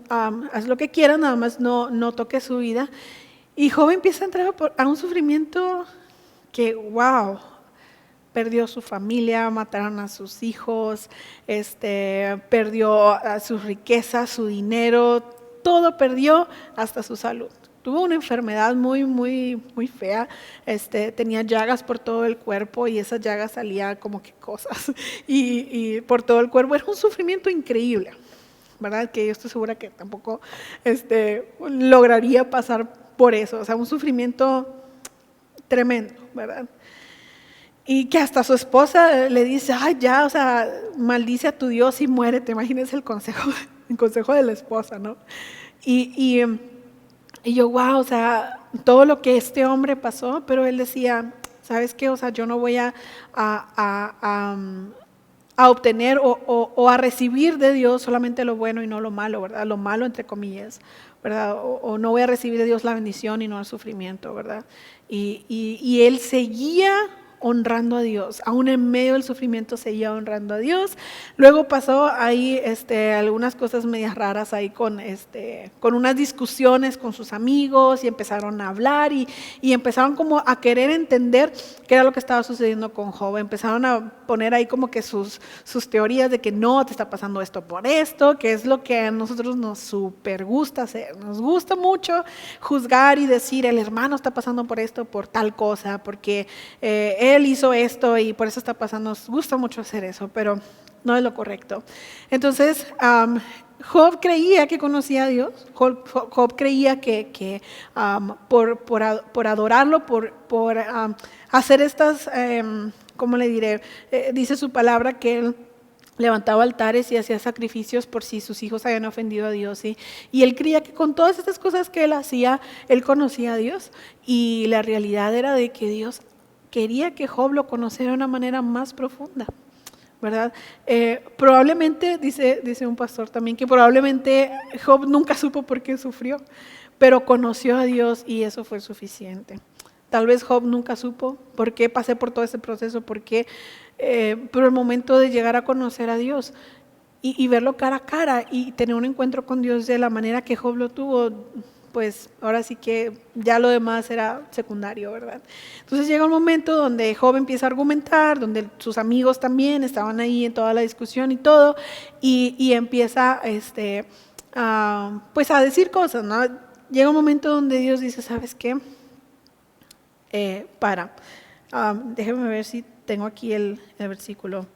haz lo que quieras, nada más no toques su vida. Y Job empieza a entrar a un sufrimiento que, wow, perdió su familia, mataron a sus hijos, perdió a sus riquezas, su dinero, todo perdió, hasta su salud. Tuvo una enfermedad muy, muy, muy fea, tenía llagas por todo el cuerpo y esas llagas salían como que cosas y por todo el cuerpo. Era un sufrimiento increíble, ¿verdad? Que yo estoy segura que tampoco lograría pasar por eso, o sea, un sufrimiento tremendo, ¿verdad? Y que hasta su esposa le dice, ya, o sea, maldice a tu Dios y muérete. Imagínense el consejo de la esposa, ¿no? Y yo, wow, o sea, todo lo que este hombre pasó, pero él decía, ¿sabes qué? O sea, yo no voy a obtener o a recibir de Dios solamente lo bueno y no lo malo, ¿verdad? Lo malo entre comillas, ¿verdad? O no voy a recibir de Dios la bendición y no el sufrimiento, ¿verdad? Y él seguía honrando a Dios, aún en medio del sufrimiento seguía honrando a Dios. Luego pasó ahí algunas cosas medias raras ahí con unas discusiones con sus amigos y empezaron a hablar y empezaron como a querer entender qué era lo que estaba sucediendo con Job. Empezaron a poner ahí como que sus teorías de que no, te está pasando esto por esto, que es lo que a nosotros nos súper gusta hacer. Nos gusta mucho juzgar y decir, el hermano está pasando por esto, por tal cosa, porque él hizo esto y por eso está pasando. Nos gusta mucho hacer eso, pero no es lo correcto. Entonces, Job creía que conocía a Dios. Job creía que por adorarlo, por hacer estas, ¿cómo le diré? Dice su palabra que él levantaba altares y hacía sacrificios por si sus hijos habían ofendido a Dios, ¿sí? Y él creía que con todas estas cosas que él hacía, él conocía a Dios. Y la realidad era de que Dios quería que Job lo conociera de una manera más profunda, ¿verdad? Probablemente, dice un pastor también, que probablemente Job nunca supo por qué sufrió, pero conoció a Dios y eso fue suficiente. Tal vez Job nunca supo por qué pasé por todo ese proceso, pero el momento de llegar a conocer a Dios y verlo cara a cara y tener un encuentro con Dios de la manera que Job lo tuvo, pues ahora sí que ya lo demás era secundario, ¿verdad? Entonces llega un momento donde Job empieza a argumentar, donde sus amigos también estaban ahí en toda la discusión y todo, y empieza pues a decir cosas, ¿no? llega un momento donde Dios dice, ¿sabes qué? Déjame ver si tengo aquí el versículo.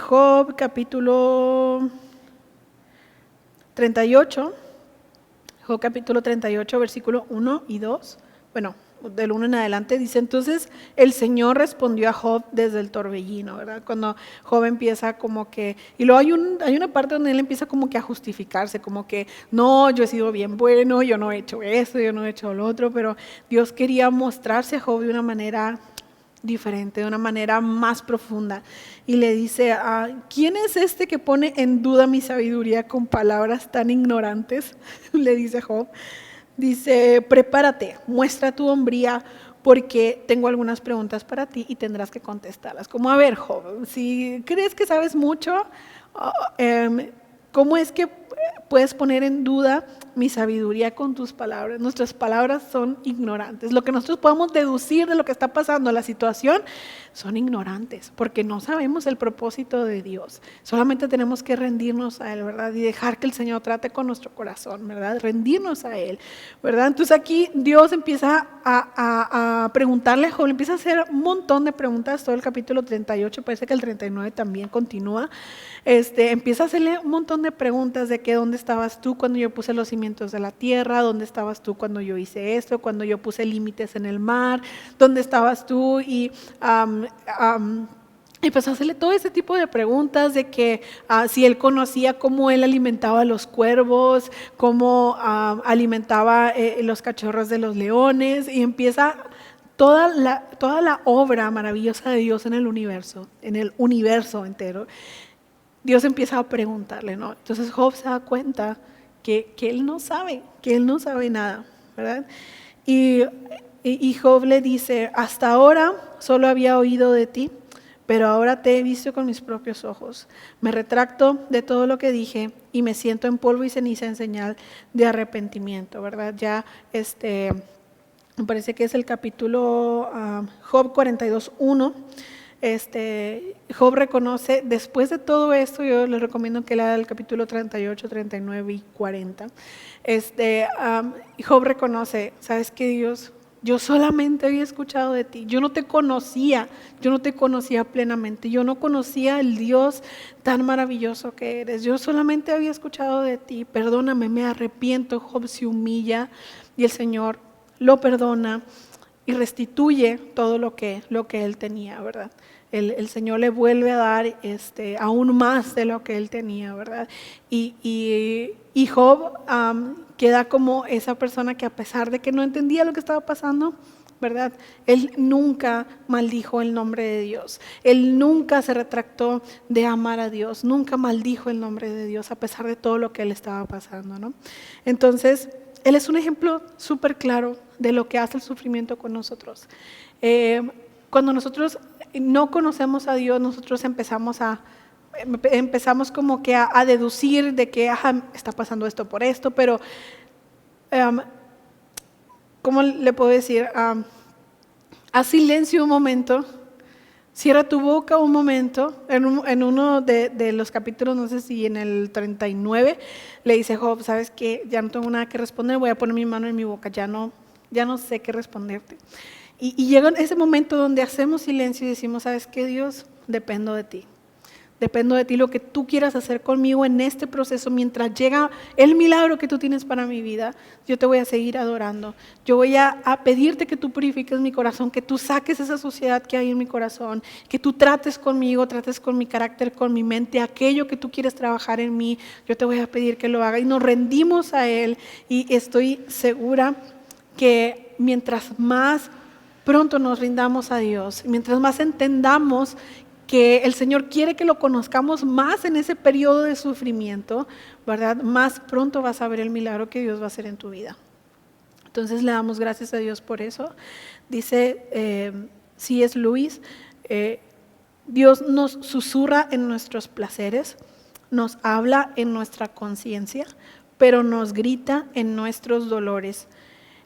Job capítulo 38, Job capítulo 38, versículo 1 y 2, bueno, del 1 en adelante, dice, entonces el Señor respondió a Job desde el torbellino, ¿verdad? Cuando Job empieza como que, y luego hay una parte donde él empieza como que a justificarse, como que, no, yo he sido bien bueno, yo no he hecho esto, yo no he hecho lo otro, pero Dios quería mostrarse a Job de una manera diferente, de una manera más profunda, y le dice, ¿quién es este que pone en duda mi sabiduría con palabras tan ignorantes? Le dice Job. Dice, prepárate, muestra tu hombría porque tengo algunas preguntas para ti y tendrás que contestarlas. Como, a ver, Job, si crees que sabes mucho, ¿cómo es que puedes poner en duda mi sabiduría con tus palabras? Nuestras palabras son ignorantes. Lo que nosotros podemos deducir de lo que está pasando, la situación, son ignorantes, porque no sabemos el propósito de Dios. Solamente tenemos que rendirnos a Él, ¿verdad? Y dejar que el Señor trate con nuestro corazón, ¿verdad? Rendirnos a Él, ¿verdad? Entonces aquí Dios empieza a preguntarle a Job, le empieza a hacer un montón de preguntas, todo el capítulo 38, parece que el 39 también continúa. Empieza a hacerle un montón de preguntas de que dónde estabas tú cuando yo puse los cimientos de la tierra, dónde estabas tú cuando yo hice esto, cuando yo puse límites en el mar, dónde estabas tú, y empezó a hacerle todo ese tipo de preguntas de que si él conocía cómo él alimentaba a los cuervos, cómo alimentaba los cachorros de los leones, y empieza toda la obra maravillosa de Dios en el universo entero. Dios empieza a preguntarle, ¿no? Entonces Job se da cuenta que él no sabe nada, ¿verdad? Y Job le dice, hasta ahora solo había oído de ti, pero ahora te he visto con mis propios ojos. Me retracto de todo lo que dije y me siento en polvo y ceniza en señal de arrepentimiento, ¿verdad? Ya me parece que es el capítulo Job 42:1. Job reconoce, después de todo esto, yo les recomiendo que lea el capítulo 38, 39 y 40. Job reconoce, ¿sabes qué, Dios? Yo solamente había escuchado de ti, yo no te conocía plenamente, yo no conocía el Dios tan maravilloso que eres, yo solamente había escuchado de ti, perdóname, me arrepiento. Job se humilla y el Señor lo perdona y restituye todo lo que él tenía, ¿verdad? El Señor le vuelve a dar aún más de lo que él tenía, ¿verdad? Y Job queda como esa persona que, a pesar de que no entendía lo que estaba pasando, ¿verdad? Él nunca maldijo el nombre de Dios. Él nunca se retractó de amar a Dios, nunca maldijo el nombre de Dios, a pesar de todo lo que él estaba pasando, ¿no? Entonces, él es un ejemplo súper claro de lo que hace el sufrimiento con nosotros. Cuando nosotros no conocemos a Dios, nosotros empezamos como que a deducir de que está pasando esto por esto, pero ¿cómo le puedo decir? Haz silencio un momento, cierra tu boca un momento. En uno de los capítulos, no sé si en el 39, le dice Job, ¿sabes qué? Ya no tengo nada que responder, voy a poner mi mano en mi boca, ya no sé qué responderte. Y llega ese momento donde hacemos silencio y decimos, ¿sabes qué, Dios? Dependo de ti, lo que tú quieras hacer conmigo en este proceso, mientras llega el milagro que tú tienes para mi vida, yo te voy a seguir adorando. Yo voy a pedirte que tú purifiques mi corazón, que tú saques esa suciedad que hay en mi corazón, que tú trates conmigo, trates con mi carácter, con mi mente, aquello que tú quieres trabajar en mí, yo te voy a pedir que lo haga. Y nos rendimos a Él, y estoy segura que mientras más pronto nos rindamos a Dios, mientras más entendamos que el Señor quiere que lo conozcamos más en ese periodo de sufrimiento, ¿verdad? Más pronto vas a ver el milagro que Dios va a hacer en tu vida. Entonces le damos gracias a Dios por eso. Dice C.S. Lewis, Dios nos susurra en nuestros placeres, nos habla en nuestra conciencia, pero nos grita en nuestros dolores.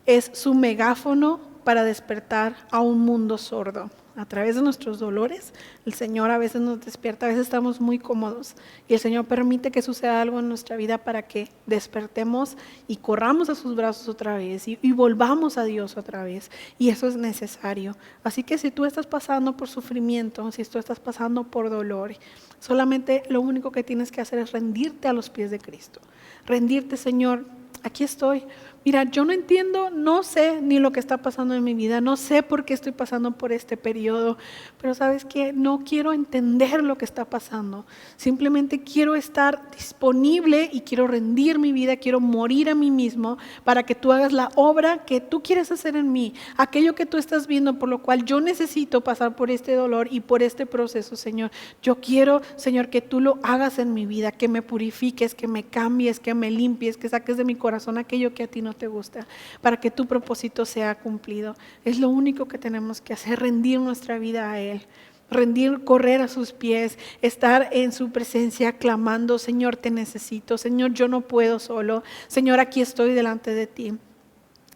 Es su megáfono para despertar a un mundo sordo. a través de nuestros dolores. El Señor a veces nos despierta, a veces estamos muy cómodos y el Señor permite que suceda algo en nuestra vida para que despertemos y corramos a sus brazos otra vez y volvamos a Dios otra vez, y eso es necesario. Así que si tú estás pasando por sufrimiento, si tú estás pasando por dolor, solamente lo único que tienes que hacer es rendirte a los pies de Cristo, rendirte: Señor, aquí estoy. Mira, yo no entiendo, no sé ni lo que está pasando en mi vida, no sé por qué estoy pasando por este periodo, pero ¿sabes qué? No quiero entender lo que está pasando, simplemente quiero estar disponible y quiero rendir mi vida, quiero morir a mí mismo para que tú hagas la obra que tú quieres hacer en mí, aquello que tú estás viendo, por lo cual yo necesito pasar por este dolor y por este proceso, Señor. Yo quiero, Señor, que tú lo hagas en mi vida, que me purifiques, que me cambies, que me limpies, que saques de mi corazón aquello que a ti no te gusta, para que tu propósito sea cumplido. Es lo único que tenemos que hacer, rendir nuestra vida a Él, rendir, correr a sus pies, estar en su presencia clamando: Señor, te necesito, Señor, yo no puedo solo, Señor, aquí estoy delante de ti.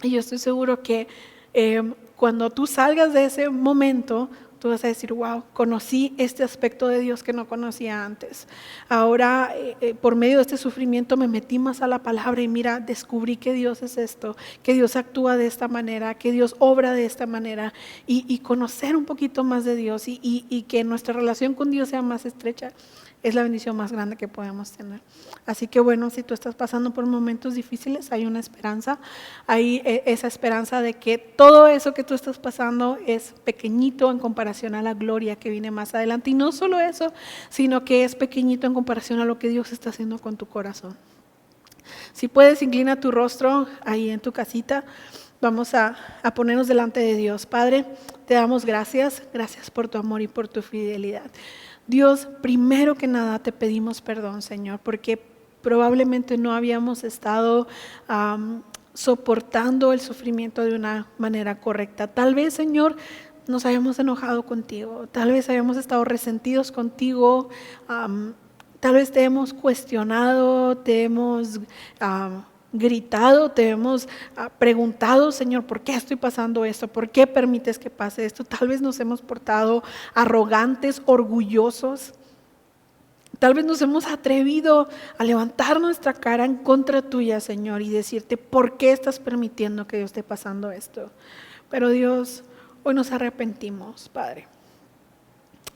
Y yo estoy seguro que cuando tú salgas de ese momento, tú vas a decir: wow, conocí este aspecto de Dios que no conocía antes. Ahora, por medio de este sufrimiento me metí más a la palabra y mira, descubrí que Dios es esto, que Dios actúa de esta manera, que Dios obra de esta manera, y conocer un poquito más de Dios y que nuestra relación con Dios sea más estrecha. Es la bendición más grande que podemos tener. Así que bueno, si tú estás pasando por momentos difíciles, hay una esperanza. Hay esa esperanza de que todo eso que tú estás pasando es pequeñito en comparación a la gloria que viene más adelante. Y no solo eso, sino que es pequeñito en comparación a lo que Dios está haciendo con tu corazón. Si puedes, inclina tu rostro ahí en tu casita. Vamos a ponernos delante de Dios. Padre, te damos gracias. Gracias por tu amor y por tu fidelidad. Dios, primero que nada te pedimos perdón, Señor, porque probablemente no habíamos estado soportando el sufrimiento de una manera correcta. Tal vez, Señor, nos habíamos enojado contigo, tal vez habíamos estado resentidos contigo, tal vez te hemos cuestionado, te hemos gritado, te hemos preguntado: Señor, ¿por qué estoy pasando esto? ¿Por qué permites que pase esto? Tal vez nos hemos portado arrogantes, orgullosos. Tal vez nos hemos atrevido a levantar nuestra cara en contra tuya, Señor, y decirte: ¿por qué estás permitiendo que yo esté pasando esto? Pero Dios, hoy nos arrepentimos, Padre.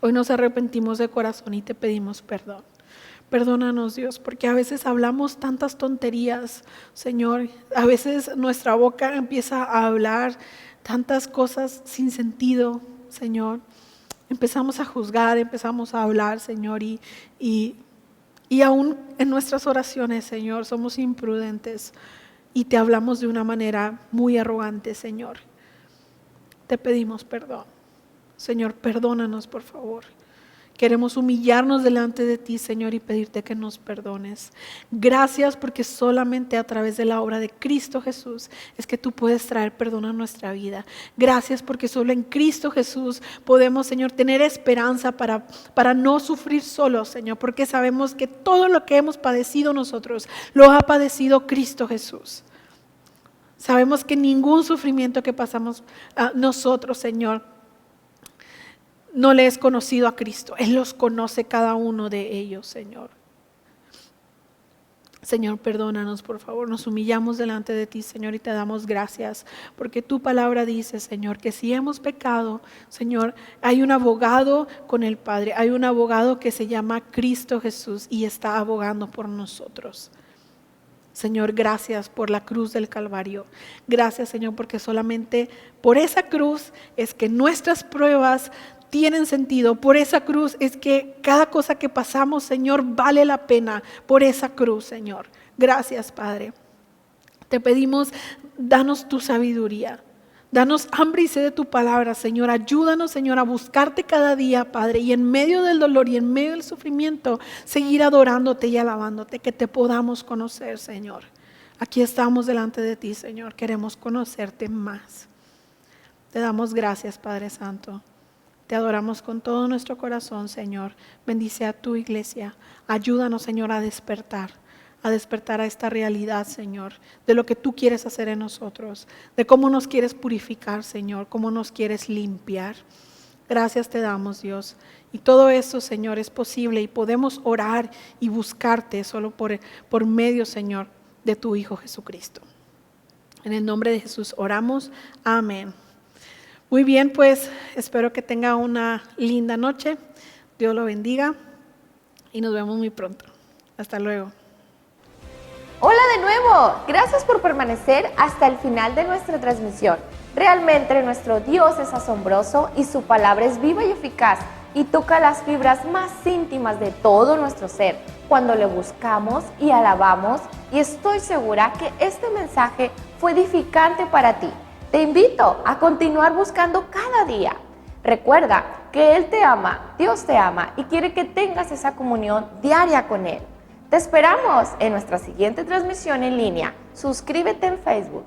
Hoy nos arrepentimos de corazón y te pedimos perdón. Perdónanos, Dios, porque a veces hablamos tantas tonterías, Señor. A veces nuestra boca empieza a hablar tantas cosas sin sentido, Señor. Empezamos a juzgar, empezamos a hablar, Señor, y aún en nuestras oraciones, Señor, somos imprudentes y te hablamos de una manera muy arrogante, Señor. Te pedimos perdón. Señor, perdónanos, por favor. Queremos humillarnos delante de ti, Señor, y pedirte que nos perdones. Gracias, porque solamente a través de la obra de Cristo Jesús es que tú puedes traer perdón a nuestra vida. Gracias, porque solo en Cristo Jesús podemos, Señor, tener esperanza para no sufrir solos, Señor, porque sabemos que todo lo que hemos padecido nosotros lo ha padecido Cristo Jesús. Sabemos que ningún sufrimiento que pasamos nosotros, Señor, no le es conocido a Cristo. Él los conoce cada uno de ellos, Señor. Señor, perdónanos, por favor. Nos humillamos delante de ti, Señor, y te damos gracias, porque tu palabra dice, Señor, que si hemos pecado, Señor, hay un abogado con el Padre. Hay un abogado que se llama Cristo Jesús y está abogando por nosotros. Señor, gracias por la cruz del Calvario. Gracias, Señor, porque solamente por esa cruz es que nuestras pruebas tienen sentido. Por esa cruz es que cada cosa que pasamos, Señor, vale la pena. Por esa cruz, Señor. Gracias, Padre. Te pedimos, danos tu sabiduría. Danos hambre y sed de tu palabra, Señor. Ayúdanos, Señor, a buscarte cada día, Padre. Y en medio del dolor y en medio del sufrimiento, seguir adorándote y alabándote. Que te podamos conocer, Señor. Aquí estamos delante de ti, Señor. Queremos conocerte más. Te damos gracias, Padre Santo. Te adoramos con todo nuestro corazón, Señor. Bendice a tu iglesia. Ayúdanos, Señor, a despertar a esta realidad, Señor, de lo que tú quieres hacer en nosotros, de cómo nos quieres purificar, Señor, cómo nos quieres limpiar. Gracias te damos, Dios. Y todo eso, Señor, es posible y podemos orar y buscarte solo por medio, Señor, de tu Hijo Jesucristo. En el nombre de Jesús oramos. Amén. Muy bien, pues espero que tenga una linda noche. Dios lo bendiga y nos vemos muy pronto. Hasta luego. Hola de nuevo, gracias por permanecer hasta el final de nuestra transmisión. Realmente nuestro Dios es asombroso y su palabra es viva y eficaz y toca las fibras más íntimas de todo nuestro ser cuando le buscamos y alabamos, y estoy segura que este mensaje fue edificante para ti. Te invito a continuar buscando cada día. Recuerda que Él te ama, Dios te ama y quiere que tengas esa comunión diaria con Él. Te esperamos en nuestra siguiente transmisión en línea. Suscríbete en Facebook.